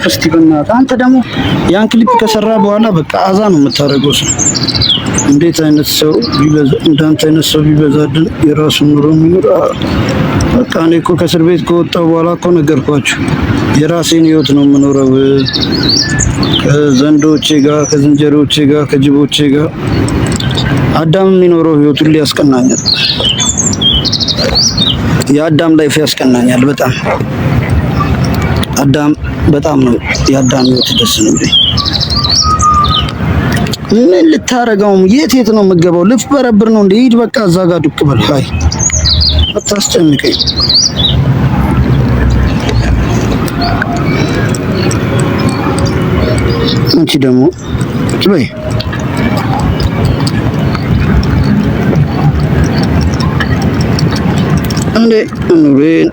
እስቲ በእናትህ አንተ ደግሞ ያን ክሊፕ ከሰራ በኋላ በቃ አዛ ነው የምታደርገው። ሰው እንዴት አይነት ሰው ቢበዛ እንዳንተ አይነት ሰው ቢበዛልን የራሱን ኑሮ የሚኖር በቃ እኔ እኮ ከእስር ቤት ከወጣሁ በኋላ እኮ ነገርኳችሁ የራሴን ህይወት ነው የምኖረው ከዘንዶቼ ጋር ከዝንጀሮቼ ጋር ከጅቦቼ ጋር አዳም የሚኖረው ህይወቱን ሊያስቀናኛል የአዳም ላይፍ ያስቀናኛል በጣም አዳም በጣም ነው የአዳም ህይወት ደስ ነው ምን ልታረጋው የት ነው የምገባው ልፍበረብር ነው እንዴ ሂድ በቃ እዛ ጋር ዱቅ በል ሃይ አታስጨንቀኝ አንቺ ደግሞ ትበይ እንዴ ኑሬን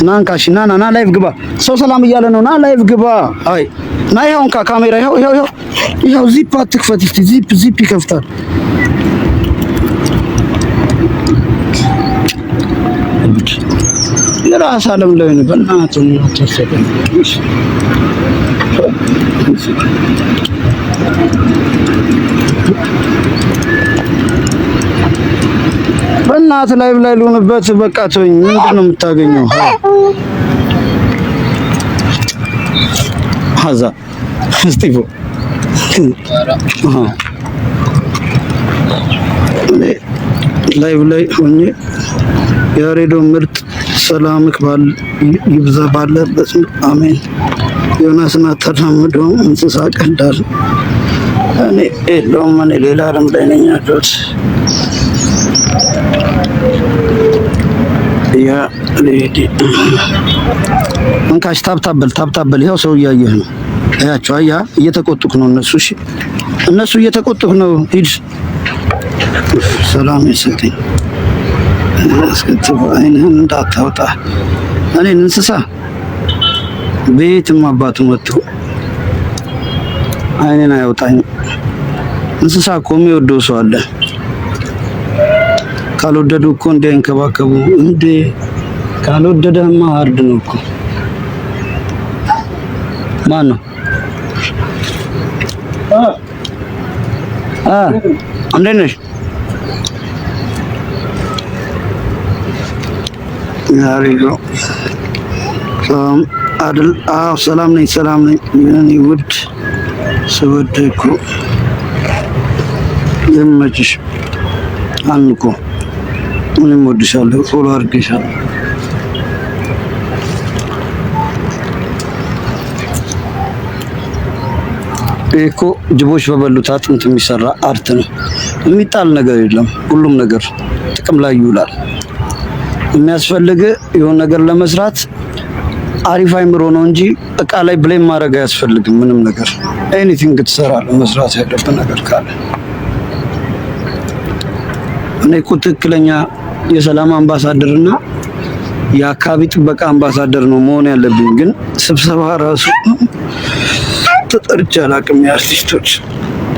ናንካሽ ና ላይቭ ግባ ሰው ሰላም እያለ ነው ና ላይቭ ግባ አይ ና ይሄውን ካሜራ ይሄው ዚፕ አትክፈት እስቲ ዚፕ ይከፍታል የራስ ዓለም ላይ ነው በእናትህ ነው ተሰቀኝ በእናትህ ላይቭ ላይ ልሆንበት በቃ ተወኝ ምንድነው የምታገኘው ሀዛ ስቲፎ ላይቭ ላይ ሆኜ ያሬዶ ምርጥ ሰላምክ ባል ይብዛ ባለበት አሜን ዮናስና ተራምዶ እንስሳ ቀንዳል እኔ የለውም እኔ ሌላ ዓለም ላይ ነኝ ያለሁት ያ ሌዲ እንካሽ ታብታበል ይኸው ሰው እያየህ ነው አያቸው አያ እየተቆጡክ ነው እነሱ እሺ እነሱ እየተቆጡክ ነው ሂድ ሰላም ይስጥኝ እስከተው አይነን እንዳታውጣ እኔን እንስሳ ቤትም አባቱ መጥቶ አይነን አያውጣኝ እንስሳ እኮ የሚወደው ሰው አለ ካልወደዱ እኮ እንዳይንከባከቡ እንዴ ካልወደደማ አርድ ነው እኮ ማን ነው እንዴት ነሽ ያሪጎ አድል ሰላም ነኝ እኔ ውድ ስወደኩ ለምመችሽ አንኮ ምንም ወድሻለሁ ፎሎ አድርጌሻለሁ እኮ ጅቦች በበሉት አጥንት የሚሰራ አርት ነው የሚጣል ነገር የለም ሁሉም ነገር ጥቅም ላይ ይውላል የሚያስፈልግ የሆነ ነገር ለመስራት አሪፍ አይምሮ ነው እንጂ እቃ ላይ ብሌም ማድረግ አያስፈልግም ምንም ነገር ኤኒቲንግ ትሰራለህ መስራት ያለበት ነገር ካለ እኔ እኮ ትክክለኛ የሰላም አምባሳደርና የአካባቢ ጥበቃ አምባሳደር ነው መሆን ያለብኝ ግን ስብሰባ ራሱ ተጠርቼ አላውቅም የአርቲስቶች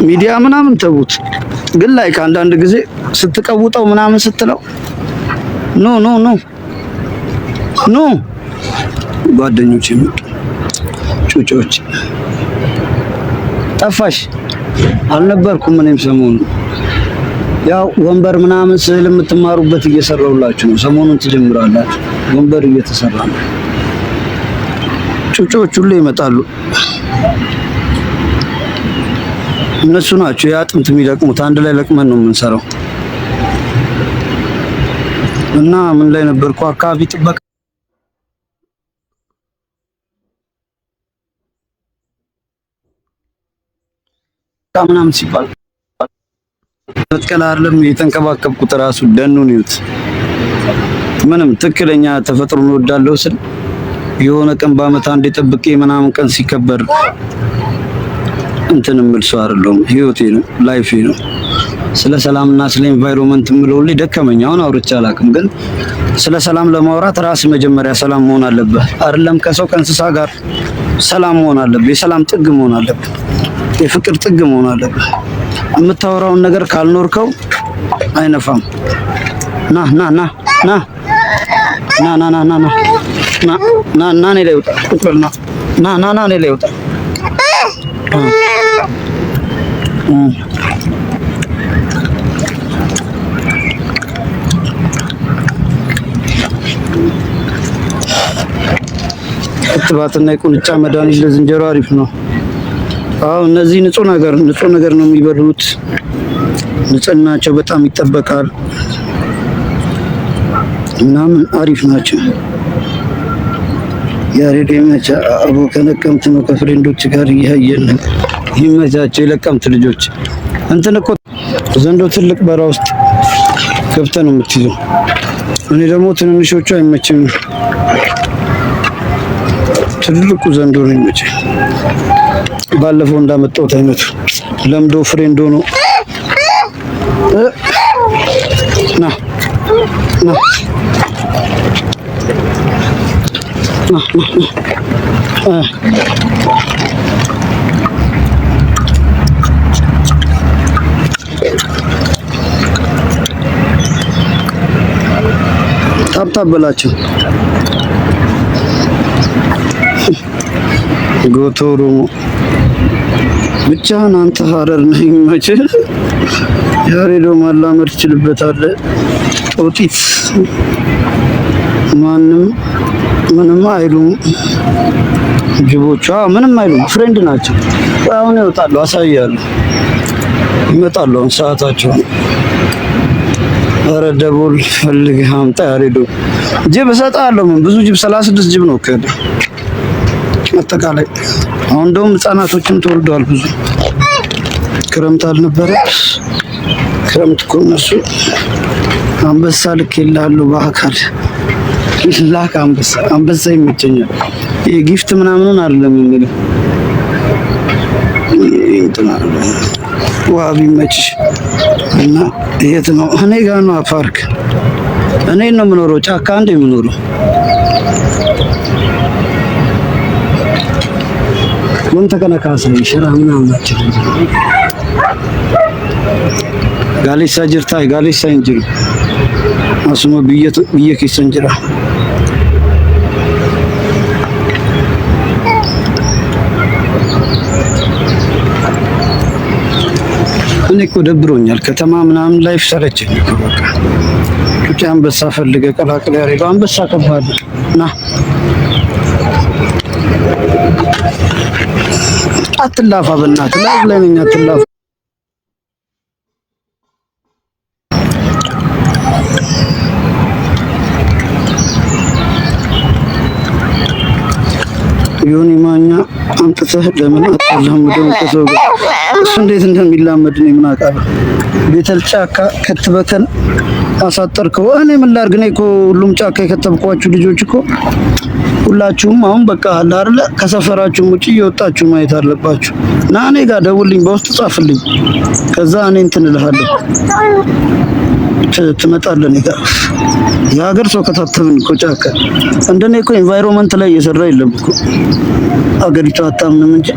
ሚዲያ ምናምን ተውት ግን ላይ አንዳንድ ጊዜ ስትቀውጠው ምናምን ስትለው ኖ ጓደኞቼ ጩጮች ጠፋሽ አልነበርኩም እኔም ሰሞኑን ያው ወንበር ምናምን ስዕል የምትማሩበት እየሰራሁላችሁ ነው ሰሞኑን ትጀምራላችሁ ወንበር እየተሰራ ነው ጩጮች ሁሉ ይመጣሉ እነሱ ናቸው ያጥንት የሚለቅሙት አንድ ላይ ለቅመን ነው የምንሰራው እና ምን ላይ ነበርኩ አካባቢ ጥበቃ ምናምን ሲባል ተጥቀላ አይደለም የተንከባከብኩት ራሱ ደኑን ይውት ምንም ትክክለኛ ተፈጥሮን ወዳለው ስል የሆነ ቀን በአመት አንዴ ጠብቄ ምናምን ቀን ሲከበር እንትን ምልሰው አይደለም ህይወቴ ነው ላይፌ ነው ስለ ሰላምና ስለ ኢንቫይሮንመንት ምለው ላይ ደከመኝ አሁን አውርቼ አላውቅም ግን ስለ ሰላም ለማውራት ራስ መጀመሪያ ሰላም መሆን አለበት አይደለም ከሰው ከእንስሳ ጋር ሰላም መሆን አለበት የሰላም ጥግ መሆን አለበት የፍቅር ጥግ መሆን አለበት የምታወራውን ነገር ካልኖርከው አይነፋም ና ና እኔ ላይ ውጣ። ቁጭ በል ና እኔ ላይ ውጣ። ክትባትና የቁንጫ መድኃኒት ለዝንጀሮ አሪፍ ነው። አዎ እነዚህ ንጹህ ነገር ነው የሚበሉት። ንጽህናቸው በጣም ይጠበቃል ምናምን አሪፍ ናቸው። ያሬድ ይመቻ። አቦ ከነቀምት ነው ከፍሬንዶች ጋር እያየን ይመቻቸው። የለቀምት ልጆች እንትን እኮ ዘንዶ ትልቅ በራ ውስጥ ገብተህ ነው የምትይዘው። እኔ ደግሞ ትንንሾቹ አይመችም። ትልቁ ዘንዶ ነው የሚመቸኝ። ባለፈው እንዳመጣሁት አይነቱ ለምዶ ፍሬንዶ ነው። ና ታብታብ በላቸው። ጎቶሮ ብቻህን አንተ ሀረር ነህ ይመችህ። ያሬዶ ማላመድ ትችልበታለህ። ጦጢት ምንም አይሉም ጅቦቹ። ምንም አይሉም፣ ፍሬንድ ናቸው። አሁን ይወጣሉ፣ አሳያለሁ። ይመጣሉ፣ አሁን ሰዓታቸው ነው። ኧረ ደቦል ፈልገህ አምጣ ያሬዶ። ጅብ እሰጥሃለሁ። ምን ብዙ ጅብ 36 ጅብ ነው ከደ አጠቃላይ። አሁን እንደውም ህጻናቶችም ተወልደዋል ብዙ። ክረምት አልነበረ? ክረምት እኮ እነሱ አንበሳ ልክ ይላሉ በአካል ላክ። አንበሳ ይመቸኛል። የጊፍት ምናምኑን አይደለም የሚለው ዋው ቢመችሽ። እና የት ነው? እኔ ጋር ነው ፓርክ። እኔ ነው የምኖረው ጫካ አንድ የምኖረው ወንተ ከነካሰ ሽራ ምናምን ናቸው። ጋሊሳ ጅርታይ ጋሊሳ እንጅሩ አስሞ ብዬ ኪሰንጅራ እኔ እኮ ደብሮኛል። ከተማ ምናምን ላይፍ ሰለቸኝ እኮ በቃ። ብቻ አንበሳ ፈልገ ቀላቅለ ያሬዶ። አንበሳ ከባድ ና አትላፋ በእናትህ ላይ ነኝ። አትላፋ ዮኒ ማኛ አምጥተህ ለምን አታላምደው? ከሰው ጋር እሱ እንዴት እንደሚላመድ ነው ምን አውቃለሁ። ቤተል ጫካ ከትበከን አሳጠርከው። እኔ ምን ላድርግ? እኔ እኮ ሁሉም ጫካ የከተብኳችሁ ልጆች እኮ ሁላችሁም አሁን በቃ አለ አይደለ ከሰፈራችሁም ውጪ እየወጣችሁ ማየት አለባችሁ። ና እኔ ጋር ደውልኝ፣ በውስጥ ጻፍልኝ። ከዛ እኔ እንትን እልሃለሁ፣ ትመጣለህ እኔ ጋር። የሀገር ሰው ከታተብን እኮ ጫካ እንደኔ እኮ ኢንቫይሮንመንት ላይ እየሰራ የለም እኮ አገሪቱ አታምንም እንጂ